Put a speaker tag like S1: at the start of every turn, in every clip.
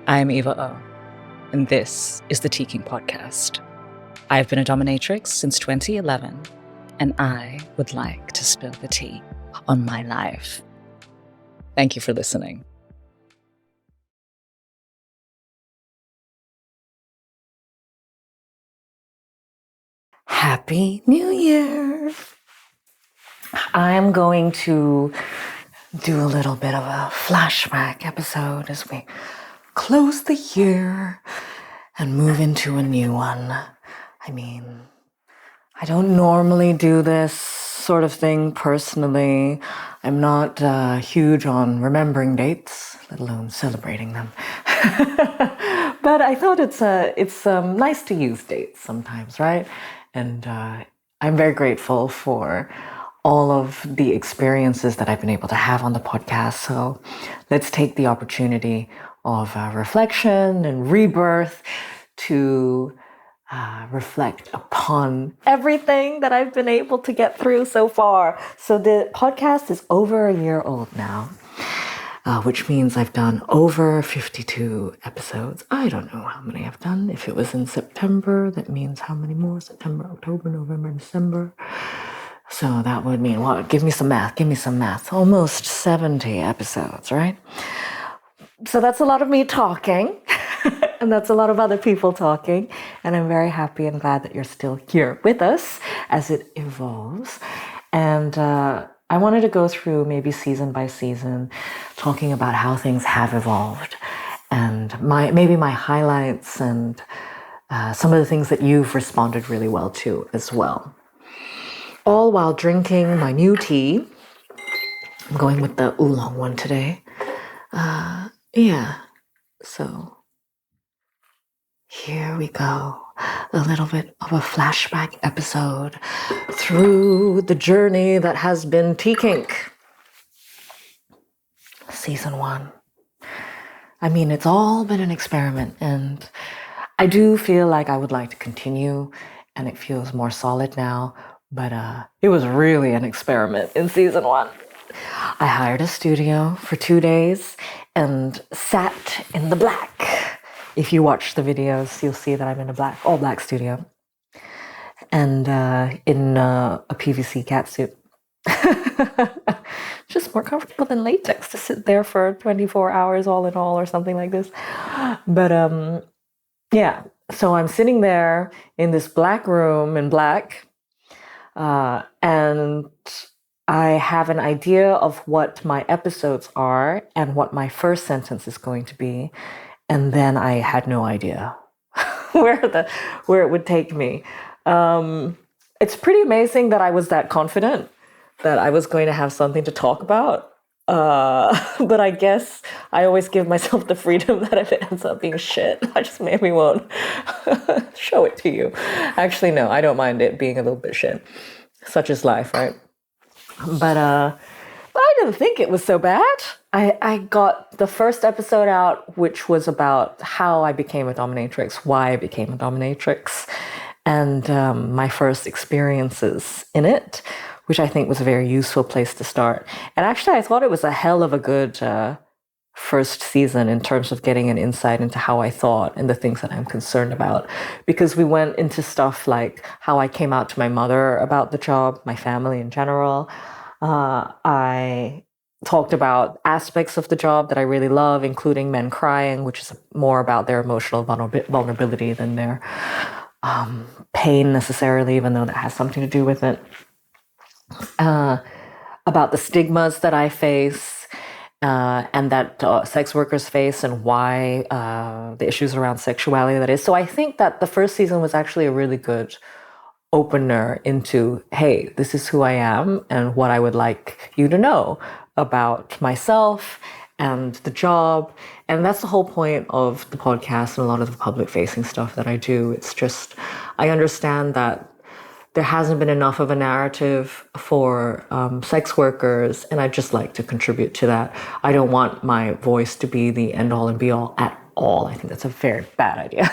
S1: I'm Eva Oh, and this is the Teakink podcast. I've been a dominatrix since 2011, and I would like to spill the tea on my life. Thank you for listening. Happy New Year! I'm going to do a little bit of a flashback episode as we close the year and move into a new one. I mean, I don't normally do this sort of thing personally. I'm not huge on remembering dates, let alone celebrating them. But I thought it's nice to use dates sometimes, right? And I'm very grateful for all of the experiences that I've been able to have on the podcast. So let's take the opportunity of reflection and rebirth to reflect upon everything that I've been able to get through so far. So the podcast is over a year old now, which means I've done over 52 episodes. I don't know how many I've done. If it was in September, that means how many more? September, October, November, December. So that would mean what? Give me some math. Almost 70 episodes, right? So that's a lot of me talking. And that's a lot of other people talking. And I'm very happy and glad that you're still here with us as it evolves. And I wanted to go through maybe season by season, talking about how things have evolved and maybe my highlights and some of the things that you've responded really well to as well. All while drinking my new tea. I'm going with the oolong one today. So here we go. A little bit of a flashback episode through the journey that has been teakink. Season 1. I mean, it's all been an experiment, and I do feel like I would like to continue, and it feels more solid now. But it was really an experiment in season 1. I hired a studio for 2 days and sat in the black. If you watch the videos, you'll see that I'm in a all black studio. And in a PVC catsuit. Just more comfortable than latex to sit there for 24 hours all in all or something like this. But yeah, so I'm sitting there in this black room in black. And I have an idea of what my episodes are and what my first sentence is going to be. And then I had no idea where it would take me. It's pretty amazing that I was that confident that I was going to have something to talk about. But I guess I always give myself the freedom that if it ends up being shit, I just maybe won't show it to you. Actually, no, I don't mind it being a little bit shit. Such is life, right? But I didn't think it was so bad. I got the first episode out, which was about how I became a dominatrix, why I became a dominatrix, and my first experiences in it, which I think was a very useful place to start. And actually, I thought it was a hell of a good first season in terms of getting an insight into how I thought and the things that I'm concerned about. Because we went into stuff like how I came out to my mother about the job, my family in general. I talked about aspects of the job that I really love, including men crying, which is more about their emotional vulnerability than their pain necessarily, even though that has something to do with it. About the stigmas that I face and that sex workers face and why the issues around sexuality that is. So I think that the first season was actually a really good opener into, hey, this is who I am and what I would like you to know about myself and the job. And that's the whole point of the podcast and a lot of the public facing stuff that I do. It's just, I understand that there hasn't been enough of a narrative for sex workers, and I'd just like to contribute to that. I don't want my voice to be the end all and be all at all. I think that's a very bad idea.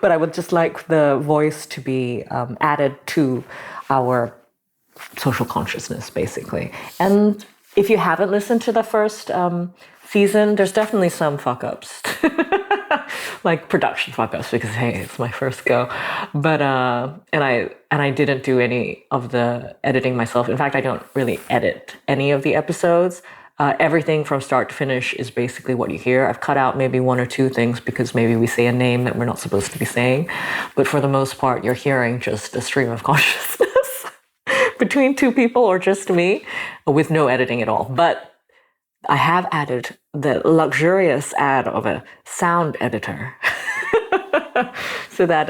S1: But I would just like the voice to be added to our social consciousness, basically. And if you haven't listened to the first season, there's definitely some fuck ups, like production fuck ups, because hey, it's my first go. But and I didn't do any of the editing myself. In fact, I don't really edit any of the episodes. Everything from start to finish is basically what you hear. I've cut out maybe one or two things because maybe we say a name that we're not supposed to be saying, but for the most part, you're hearing just a stream of consciousness between two people or just me, with no editing at all. But I have added the luxurious add of a sound editor. So that,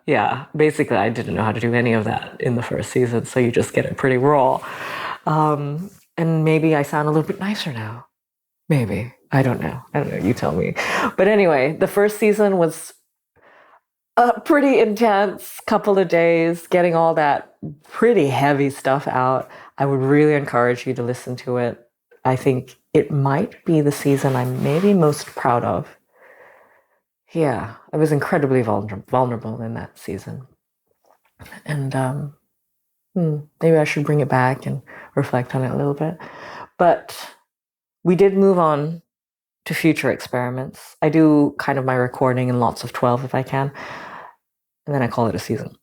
S1: yeah, basically I didn't know how to do any of that in the first season. So you just get it pretty raw. And maybe I sound a little bit nicer now. Maybe. I don't know. You tell me. But anyway, the first season was a pretty intense couple of days, getting all that pretty heavy stuff out. I would really encourage you to listen to it. I think it might be the season I'm maybe most proud of. Yeah, I was incredibly vulnerable in that season. And maybe I should bring it back and reflect on it a little bit. But we did move on to future experiments. I do kind of my recording in lots of 12 if I can. And then I call it a season.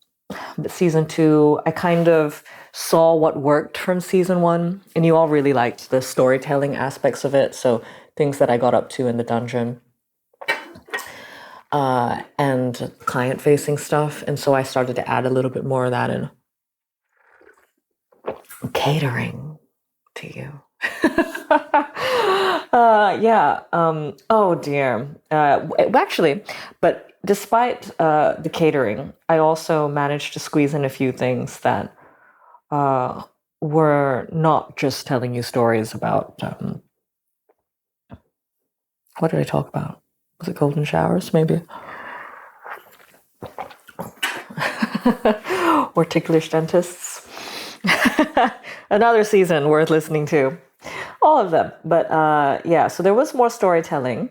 S1: But season 2, I kind of saw what worked from season 1. And you all really liked the storytelling aspects of it. So things that I got up to in the dungeon. And client-facing stuff. And so I started to add a little bit more of that in catering to you. Yeah. Oh dear. Actually, but despite the catering, I also managed to squeeze in a few things that were not just telling you stories about. What did I talk about? Was it golden showers, maybe? Or ticklish dentists? Another season worth listening to. All of them. But yeah, so there was more storytelling.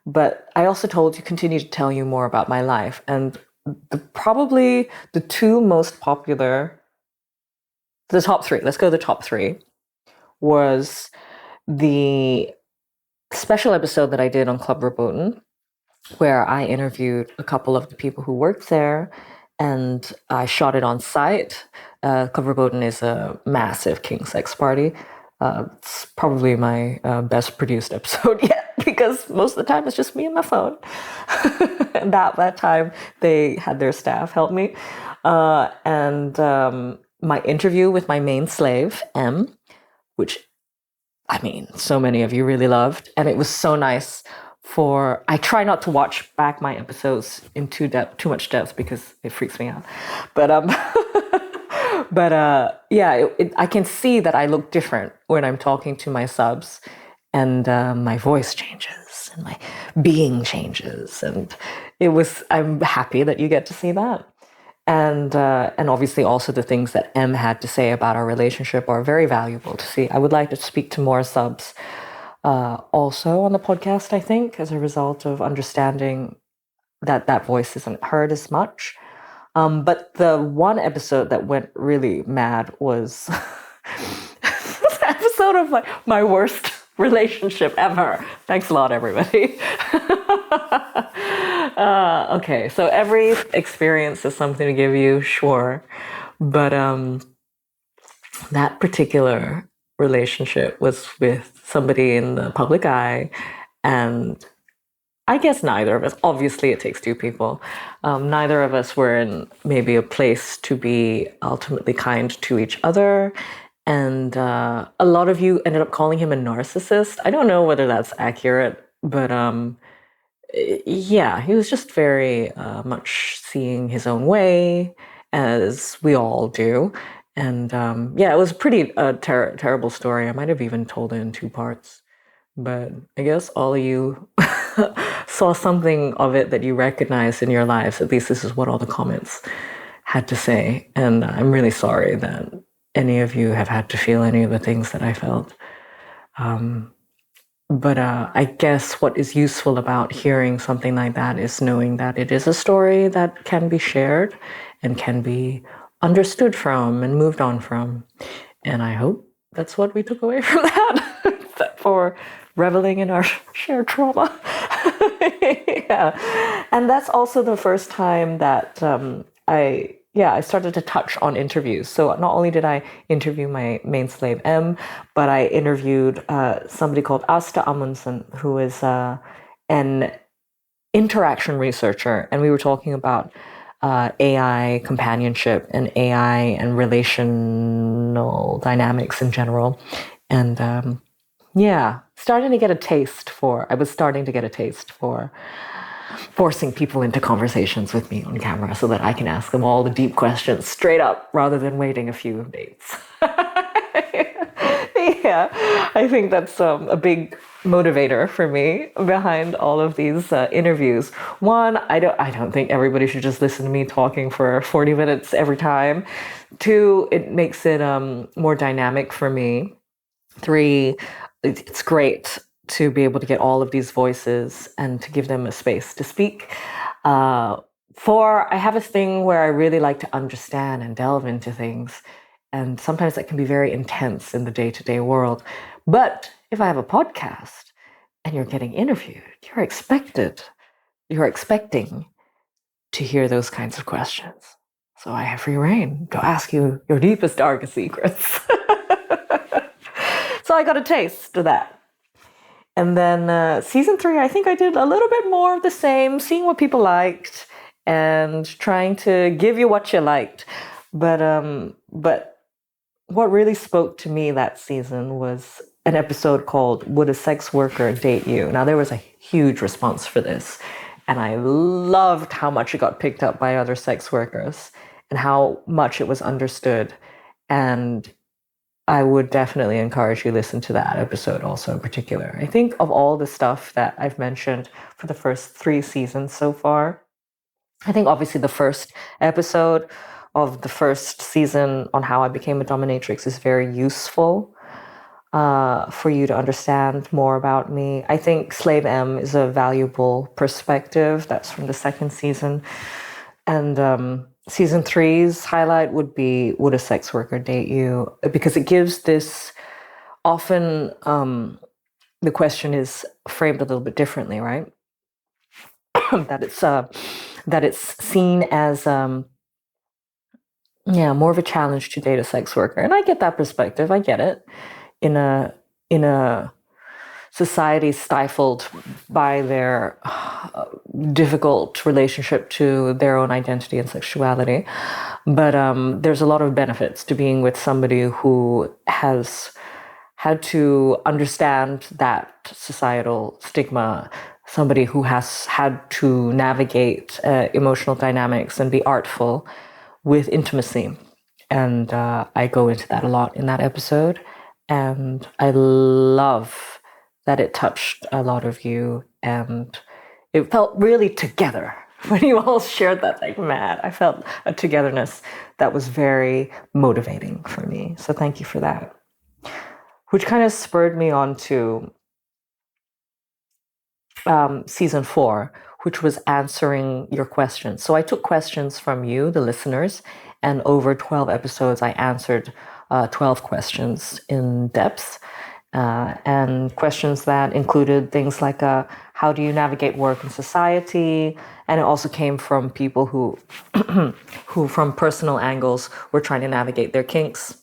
S1: But I also told you, continue to tell you more about my life. And probably the two most popular, the top 3, let's go to the top 3, was the special episode that I did on Klub Verboten, where I interviewed a couple of the people who worked there, and I shot it on site. Klub Verboten is a massive king sex party. It's probably my best produced episode yet, because most of the time it's just me and my phone. And that time they had their staff help me. And my interview with my main slave, M, which, I mean, so many of you really loved. And it was so nice I try not to watch back my episodes in too much depth because it freaks me out. But yeah, I can see that I look different when I'm talking to my subs, and my voice changes and my being changes, and I'm happy that you get to see that. And obviously also the things that M had to say about our relationship are very valuable to see. I would like to speak to more subs also on the podcast, I think, as a result of understanding that voice isn't heard as much. But the one episode that went really mad was the episode of my worst relationship ever. Thanks a lot, everybody. Okay, so every experience is something to give you, sure. But that particular relationship was with somebody in the public eye, and I guess neither of us, obviously it takes two people, neither of us were in maybe a place to be ultimately kind to each other. And a lot of you ended up calling him a narcissist. I don't know whether that's accurate, but yeah, he was just very much seeing his own way, as we all do. And yeah, it was a pretty terrible story. I might have even told it in 2 parts. But I guess all of you saw something of it that you recognized in your lives. At least this is what all the comments had to say. And I'm really sorry that any of you have had to feel any of the things that I felt. But I guess what is useful about hearing something like that is knowing that it is a story that can be shared and can be understood from and moved on from. And I hope that's what we took away from that. for reveling in our shared trauma. Yeah. And that's also the first time that I started to touch on interviews. So not only did I interview my main slave M, but I interviewed somebody called Asta Amundsen, who is an interaction researcher, and we were talking about AI companionship and AI and relational dynamics in general. And I was starting to get a taste for forcing people into conversations with me on camera so that I can ask them all the deep questions straight up rather than waiting a few dates. Yeah, I think that's a big motivator for me behind all of these interviews. One, I don't think everybody should just listen to me talking for 40 minutes every time. Two, it makes it more dynamic for me. Three, it's great to be able to get all of these voices and to give them a space to speak. Four, I have a thing where I really like to understand and delve into things. And sometimes that can be very intense in the day-to-day world. But if I have a podcast and you're getting interviewed, you're expecting to hear those kinds of questions. So I have free reign to ask you your deepest, darkest secrets. So I got a taste of that. And then season 3, I think I did a little bit more of the same, seeing what people liked and trying to give you what you liked. But what really spoke to me that season was an episode called Would a Sex Worker Date You? Now, there was a huge response for this, and I loved how much it got picked up by other sex workers and how much it was understood. And I would definitely encourage you to listen to that episode also in particular. I think of all the stuff that I've mentioned for the first 3 seasons so far, I think obviously the first episode of the first season on how I became a dominatrix is very useful for you to understand more about me. I think Slave M is a valuable perspective. That's from the second season. And season 3's highlight would be Would a Sex Worker Date You? Because it gives this, often the question is framed a little bit differently, right? that it's seen as more of a challenge to date a sex worker. And I get that perspective. I get it. In a society stifled by their difficult relationship to their own identity and sexuality. But there's a lot of benefits to being with somebody who has had to understand that societal stigma, somebody who has had to navigate emotional dynamics and be artful with intimacy. And I go into that a lot in that episode. And I love that it touched a lot of you. And it felt really together when you all shared that. Like, man, I felt a togetherness that was very motivating for me. So thank you for that. Which kind of spurred me on to season 4, which was answering your questions. So I took questions from you, the listeners, and over 12 episodes, I answered 12 questions in depth, and questions that included things like how do you navigate work and society? And it also came from people who, who from personal angles were trying to navigate their kinks.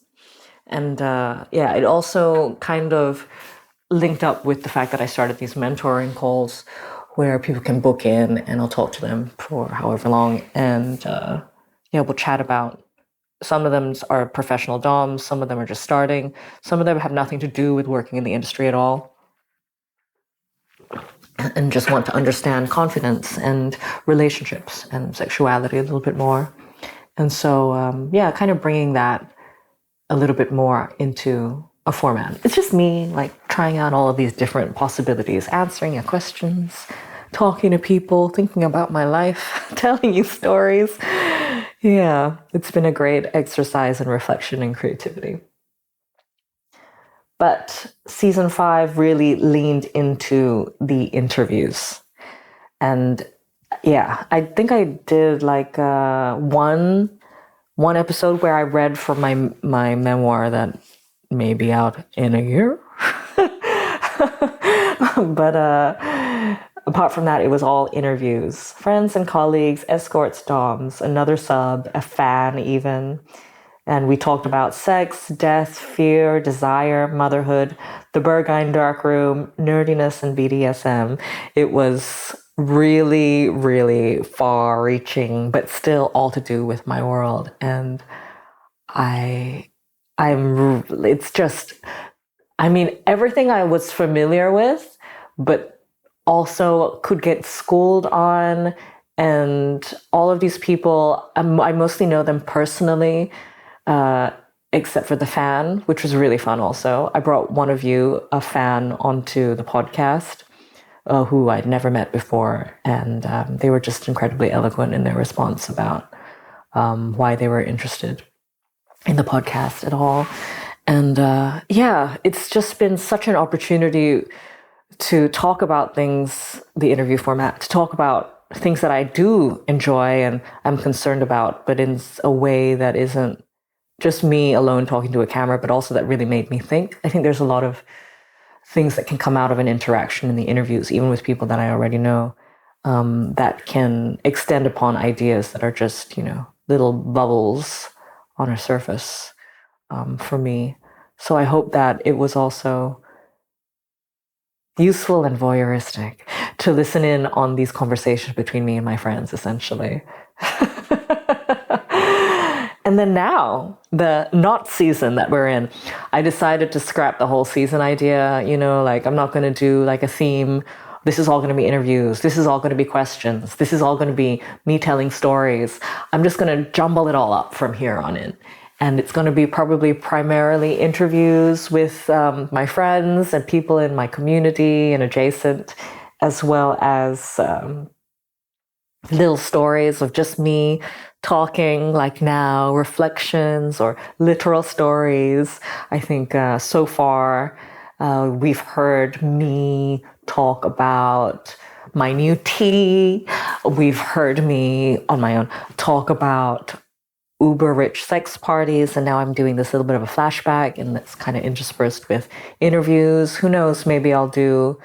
S1: And it also kind of linked up with the fact that I started these mentoring calls where people can book in and I'll talk to them for however long. And we'll chat about, some of them are professional DOMs, some of them are just starting, some of them have nothing to do with working in the industry at all and just want to understand confidence and relationships and sexuality a little bit more. And so, kind of bringing that a little bit more into a format. It's just me like trying out all of these different possibilities, answering your questions, talking to people, thinking about my life, telling you stories. Yeah, it's been a great exercise in reflection and creativity. But season 5 really leaned into the interviews. And I think I did like one episode where I read from my memoir that may be out in a year. But apart from that, it was all interviews. Friends and colleagues, escorts, doms, another sub, a fan even. And we talked about sex, death, fear, desire, motherhood, the Berghain darkroom, nerdiness, and BDSM. It was really, really far-reaching, but still all to do with my world. And it's just, I mean, everything I was familiar with, but also could get schooled on. And all of these people, I mostly know them personally, except for the fan, which was really fun also. I brought one of you, a fan, onto the podcast, who I'd never met before. And they were just incredibly eloquent in their response about why they were interested in the podcast at all. And yeah, it's just been such an opportunity to talk about things, the interview format, to talk about things that I do enjoy and I'm concerned about, but in a way that isn't just me alone talking to a camera, but also that really made me think. I think there's a lot of things that can come out of an interaction in the interviews, even with people that I already know, that can extend upon ideas that are just, little bubbles on a surface for me. So I hope that it was also useful and voyeuristic to listen in on these conversations between me and my friends, essentially. And then now, the not season that we're in, I decided to scrap the whole season idea. I'm not going to do like a theme. This is all going to be interviews. This is all going to be questions. This is all going to be me telling stories. I'm just going to jumble it all up from here on in. And it's going to be probably primarily interviews with my friends and people in my community and adjacent, as well as little stories of just me talking like now, reflections or literal stories. I think so far we've heard me talk about my new tea. We've heard me on my own talk about uber rich sex parties, and now I'm doing this little bit of a flashback, and that's kind of interspersed with interviews. Who knows, maybe I'll do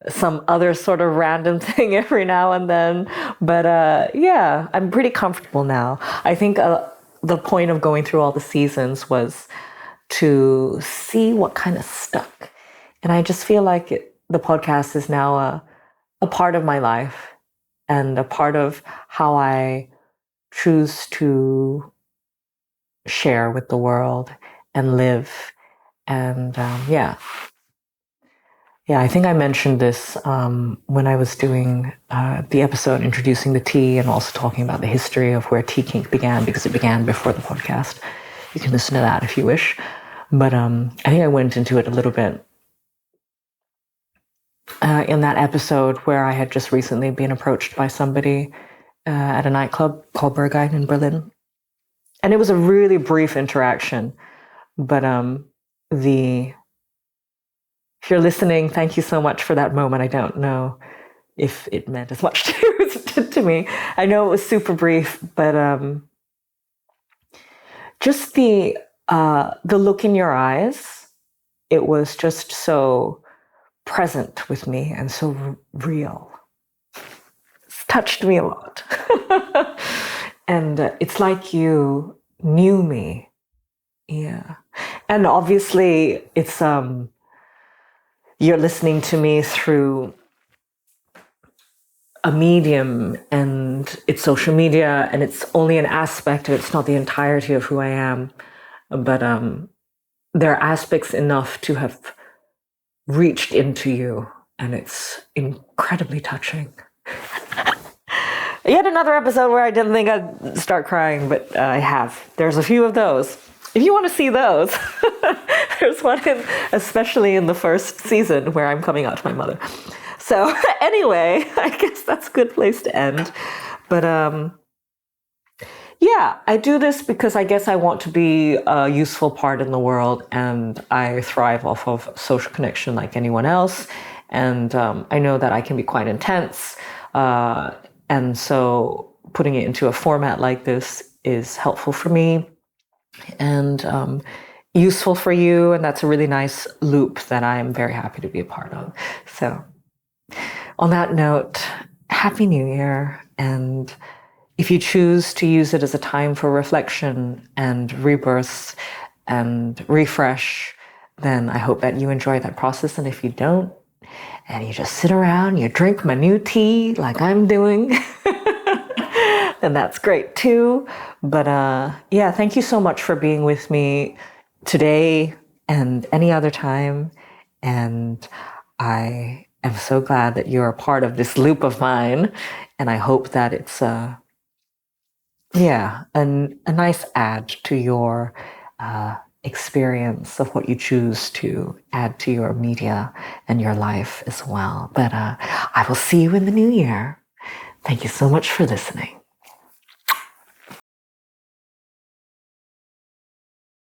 S1: some other sort of random thing every now and then. But yeah, I'm pretty comfortable now. I think the point of going through all the seasons was to see what kind of stuck. And I just feel like the podcast is now a part of my life and a part of how I choose to share with the world and live. And yeah, I think I mentioned this when I was doing the episode introducing the tea and also talking about the history of where teakink began, because it began before the podcast. You can listen to that if you wish. But I think I went into it a little bit in that episode where I had just recently been approached by somebody at a nightclub called Berghain in Berlin. And it was a really brief interaction. But if you're listening, thank you so much for that moment. I don't know if it meant as much to me. I know it was super brief, but just the look in your eyes, it was just so present with me and so real. It's touched me a lot. And it's like you knew me. Yeah. And obviously it's you're listening to me through a medium, and it's social media, and it's only an aspect of it. It's not the entirety of who I am. But there are aspects enough to have reached into you, and it's incredibly touching. Yet another episode where I didn't think I'd start crying, but I have. There's a few of those. If you want to see those, there's one especially in the first season where I'm coming out to my mother. So anyway, I guess that's a good place to end. But yeah, I do this because I guess I want to be a useful part in the world, and I thrive off of social connection like anyone else. And I know that I can be quite intense. And so putting it into a format like this is helpful for me. And useful for you, and that's a really nice loop that I'm very happy to be a part of. So on that note, Happy New Year. And if you choose to use it as a time for reflection and rebirth and refresh, then I hope that you enjoy that process. And if you don't, and you just sit around, you drink my new tea like I'm doing, then that's great too. But yeah, thank you so much for being with me today and any other time. And I am so glad that you're a part of this loop of mine. And I hope that it's yeah, a nice add to your experience of what you choose to add to your media and your life as well. But I will see you in the new year. Thank you so much for listening.